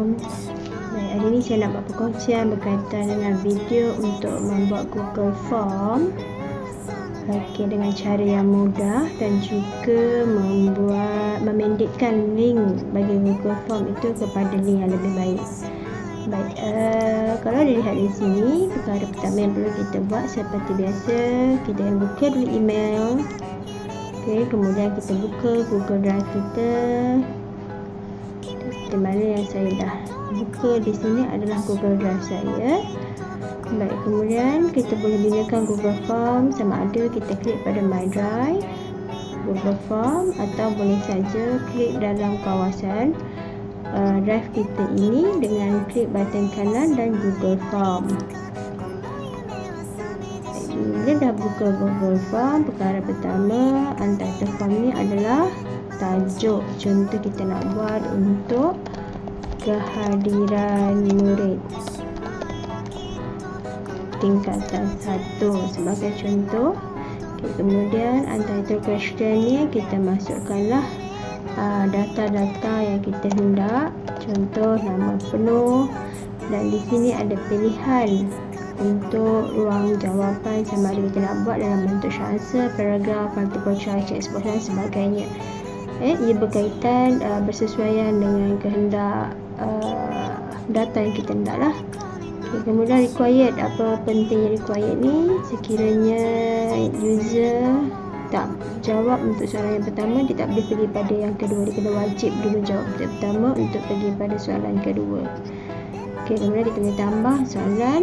Forms. Baik, hari ini saya nak buat perkongsian berkaitan dengan video untuk membuat Google Form dengan cara yang mudah dan juga memendekkan link bagi Google Form itu kepada link yang lebih baik. Baik, kalau dilihat di sini, perkara pertama yang perlu kita buat seperti biasa, kita akan buka dulu email. Kemudian kita buka Google Drive kita. Di mana yang saya dah buka di sini adalah Google Drive saya. Baik, kemudian kita boleh gunakan Google Form, sama ada kita klik pada My Drive, Google Form, atau boleh saja klik dalam kawasan drive kita ini dengan klik button kanan dan Google Form. Bila dah buka Google Form, perkara pertama untitled form ni adalah tajuk. Contoh kita nak buat untuk kehadiran murid tingkatan 1 sebagai contoh. Kemudian untitled question ni kita masukkanlah data-data yang kita hendak, contoh nama penuh, dan di sini ada pilihan untuk ruang jawapan, sama ada kita nak buat dalam bentuk short answer, paragraf, multiple choice, checkbox dan sebagainya. Ia berkaitan bersesuaian dengan kehendak data yang kita hendak lah. Kemudian required, apa pentingnya required ni? Sekiranya user tak jawab untuk soalan yang pertama, dia tak boleh pergi pada yang kedua. Dia kena wajib dulu jawab yang pertama untuk pergi pada soalan kedua. Kemudian kita boleh tambah soalan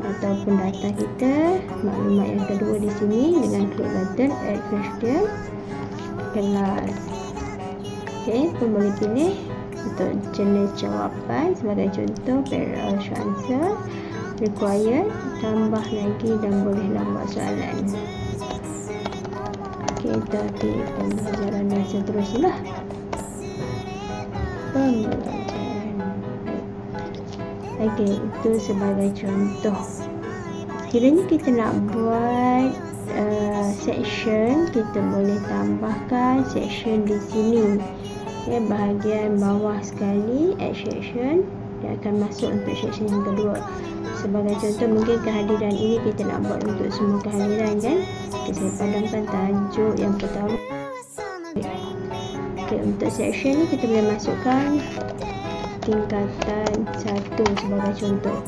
ataupun data kita, maklumat yang kedua di sini dengan klik button add question kelas. Pun boleh pilih untuk jenis jawapan, sebagai contoh short answer, required, tambah lagi dan bolehlah buat soalan. Kita pilih pembelajaran dan seterusnya. Itu sebagai contoh. Sekiranya kita nak buat section, kita boleh tambahkan section di sini. Bahagian bawah sekali, add section, dia akan masuk untuk section yang kedua. Sebagai contoh, mungkin kehadiran ini kita nak buat untuk semua kehadiran, kan? Saya padamkan tajuk yang pertama. Untuk section ni kita boleh masukkan tingkatan 1 sebagai contoh.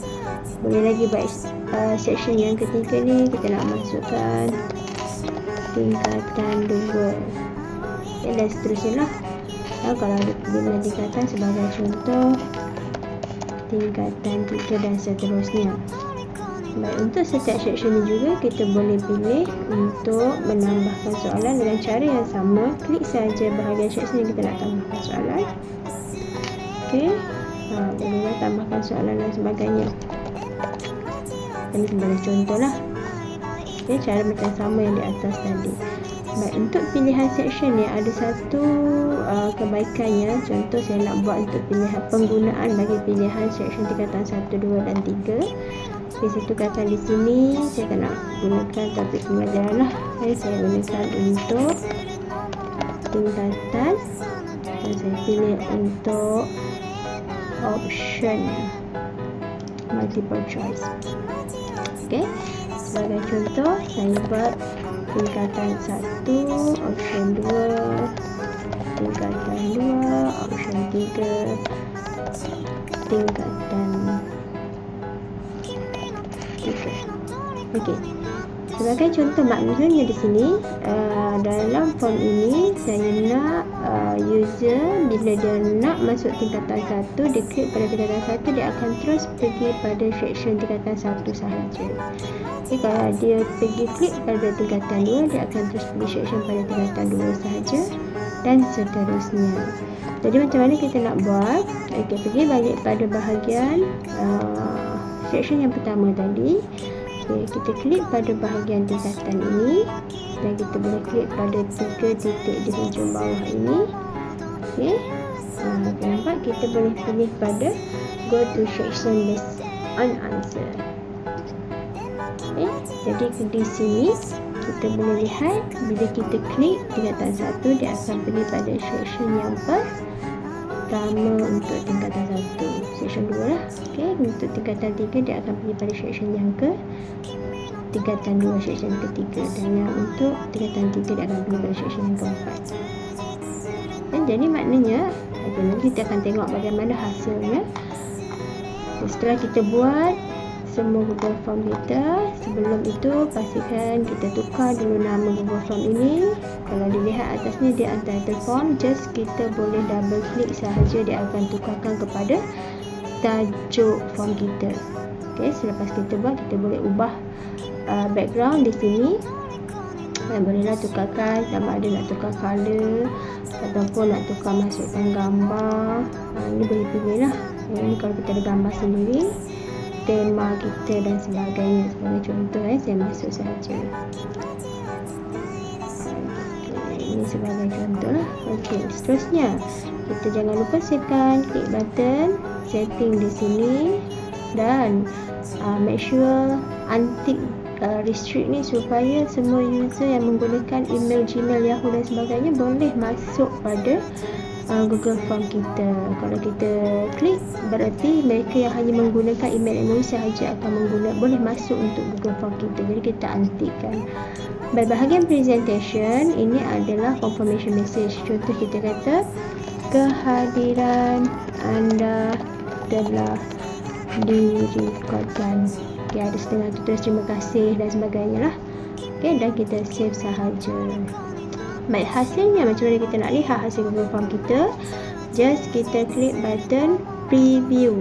Boleh lagi buat section yang ketiga ni, kita nak masukkan tingkatan 2, dan seterusnya lah. Kalau ada tingkatan, sebagai contoh tingkatan 3 dan seterusnya. Baik, untuk setiap section ni juga kita boleh pilih untuk menambahkan soalan dengan cara yang sama. Klik saja bahagian section yang kita nak tambahkan soalan. Bolehlah tambahkan soalan dan sebagainya. Ini sebagai contoh lah. Cara macam sama yang di atas tadi. Baik, untuk pilihan section ni ada satu kebaikannya. Contoh saya nak buat untuk pilihan penggunaan bagi pilihan section tingkatan 1, 2 dan 3. Saya tukarkan di sini, saya nak gunakan topik pembelajaran lah. Saya gunakan untuk tingkatan, dan saya pilih untuk option multiple choice. Sebagai contoh, saya buat tingkatan 1, option 2, tingkatan 2, option 3, tingkatan 3. Sebagai contoh maknanya di sini, dalam form ini saya nak user bila dia nak masuk tingkatan 1, dia klik pada tingkatan 1, dia akan terus pergi pada section tingkatan 1 sahaja. Kalau dia pergi klik pada tingkatan 2, dia akan terus pergi section pada tingkatan 2 sahaja, dan seterusnya. Jadi macam mana kita nak buat? Pergi balik pada bahagian section yang pertama tadi. Kita klik pada bahagian tingkatan ini, dan kita boleh klik pada 3 titik di hujung bawah ini. Nampak, kita boleh pilih pada go to section based on answer. Jadi di sini kita boleh lihat, bila kita klik tingkatan 1, dia akan pergi pada section yang pertama untuk tingkatan 1. section 2 lah. Okey, untuk tingkatan 3 dia akan pergi pada section yang ke tingkatan 2 section ketiga, dan yang untuk tingkatan 3 dia akan pergi pada section yang keempat. Dan jadi maknanya nanti kita akan tengok bagaimana hasilnya. Setelah kita buat semua Google Form kita, sebelum itu pastikan kita tukar dulu nama Google Form ini. Kalau dilihat atasnya dia untitled form, just kita boleh double klik sahaja, dia akan tukarkan kepada tajuk form kita. Okey, selepas kita buat, kita boleh ubah background di sini. Bolehlah tukarkan sama ada nak tukar color ataupun nak tukar masukkan gambar. Ini boleh pilih lah. Ini kalau kita ada gambar sendiri, tema kita dan sebagainya. Sebagai contoh saya masuk sahaja. Ini sebagai contoh lah. Okey, seterusnya kita jangan lupa savekan, klik button setting di sini, dan make sure untick restrict ni supaya semua user yang menggunakan email Gmail, Yahoo dan sebagainya boleh masuk pada Google Form kita. Kalau kita klik, berarti mereka yang hanya menggunakan email MOE sahaja akan boleh masuk untuk Google Form kita. Jadi kita untickkan. Pada bahagian presentation, ini adalah confirmation message. Contoh kita kata, kehadiran anda telah direkodkan. Okay, ada setengah tulis terima kasih dan sebagainya lah. Okay, dan kita save sahaja. Baik, hasilnya macam mana kita nak lihat hasil Google Form kita? Just kita klik button preview.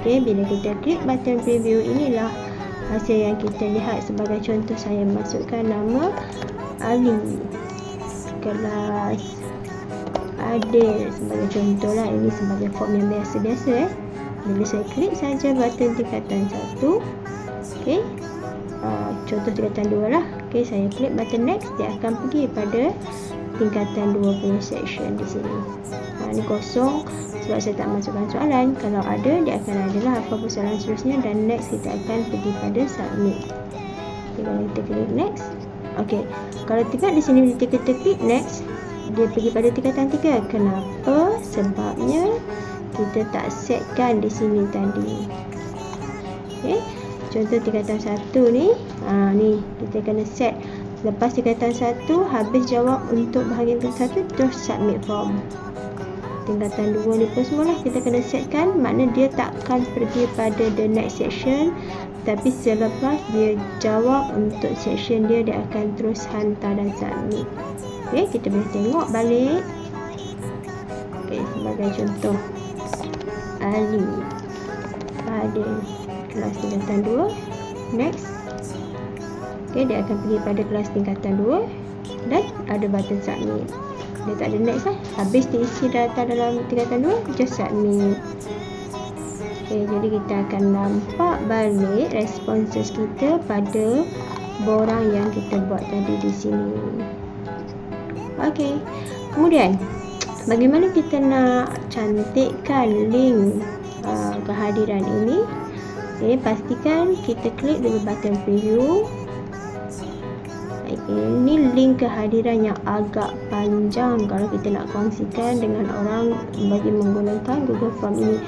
Okay, bila kita klik button preview, inilah hasil yang kita lihat. Sebagai contoh, saya masukkan nama Ali, kelas Adil sebagai contoh lah. Ini sebagai form yang biasa-biasa. Bila saya klik saja button tingkatan 1, okey, contoh tingkatan 2 lah. Okey, saya klik button next, dia akan pergi pada tingkatan 2 punya section di sini. Ini kosong sebab saya tak masukkan soalan. Kalau ada, dia akan adalah apa soalan seterusnya, dan next kita akan pergi pada submit. Okay, kalau kita klik next, okey, kalau tengok di sini kita klik next, dia pergi pada tingkatan 3. Kenapa? Sebabnya kita tak setkan di sini tadi. Okey, contoh tingkatan 1 ni, ni kita kena set. Lepas tingkatan 1 habis jawab untuk bahagian ke 1, terus submit form. Tingkatan 2 ni pun semualah kita kena setkan. Makna dia takkan pergi pada the next section, tapi selepas dia jawab untuk section dia, dia akan terus hantar dan submit. Okey, kita boleh tengok balik. Okey, sebagai contoh, Ali pada kelas tingkatan 2, next. Okey, dia akan pergi pada kelas tingkatan 2 dan ada button submit. Dia tak ada next lah. Habis diisi data dalam tingkatan 2, just submit. Okey, jadi kita akan nampak balik responses kita pada borang yang kita buat tadi di sini. Okey, kemudian bagaimana kita nak cantikkan link kehadiran ini? Okay, pastikan kita klik dulu button preview. Ini link kehadiran yang agak panjang kalau kita nak kongsikan dengan orang bagi menggunakan Google Form ini.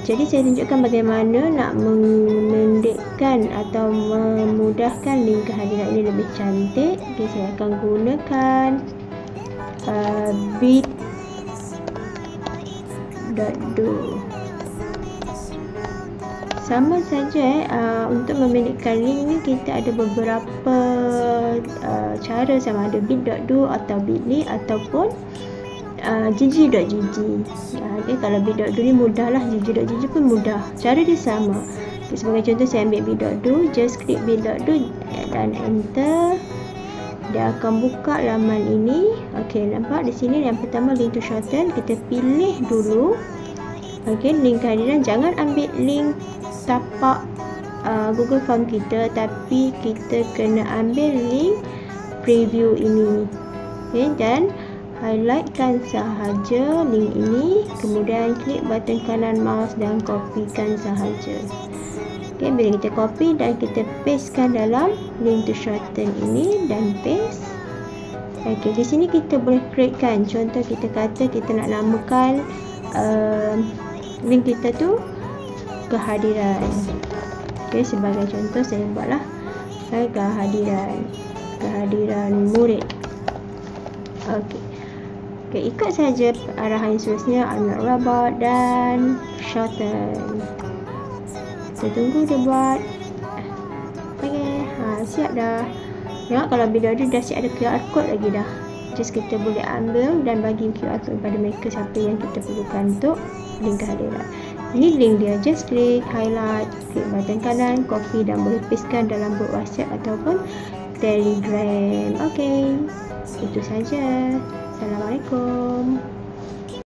Jadi saya tunjukkan bagaimana nak memendekkan atau memudahkan link kehadiran ini lebih cantik. Okay, saya akan gunakan bit.do. Sama saja untuk memendekkan link ni kita ada beberapa cara, sama ada bit.do atau bit.ly ataupun gg.gg. Okay, kalau bit.do ni mudah lah, gg.gg pun mudah, cara dia sama. Okay, sebagai contoh saya ambil bit.do, just klik bit.do dan enter. Dia akan buka laman ini. Okey, nampak di sini yang pertama link to shorten, kita pilih dulu. Okey, link kehadiran, jangan ambil link tapak Google Form kita, tapi kita kena ambil link preview ini. Okey, dan highlightkan sahaja link ini, kemudian klik button kanan mouse dan kopikan sahaja. Okey, bila kita copy dan kita pastekan dalam link to shorten ini dan paste. Okey, di sini kita boleh createkan. Contoh kita kata kita nak namakan link kita tu kehadiran. Okey, sebagai contoh saya buatlah kehadiran murid. Okey. Okey, ikut saja arahan seterusnya, unlock robot dan shorten. Kita tunggu dia buat. Okey, siap dah. Tengok kalau video dia dah siap ada QR code lagi dah. Just kita boleh ambil dan bagi QR code kepada mereka siapa yang kita perlukan untuk link kehadiran. Ini link dia, just klik, highlight, klik button kanan, copy dan boleh pastekan dalam group WhatsApp ataupun Telegram. Okey, itu saja. Assalamualaikum.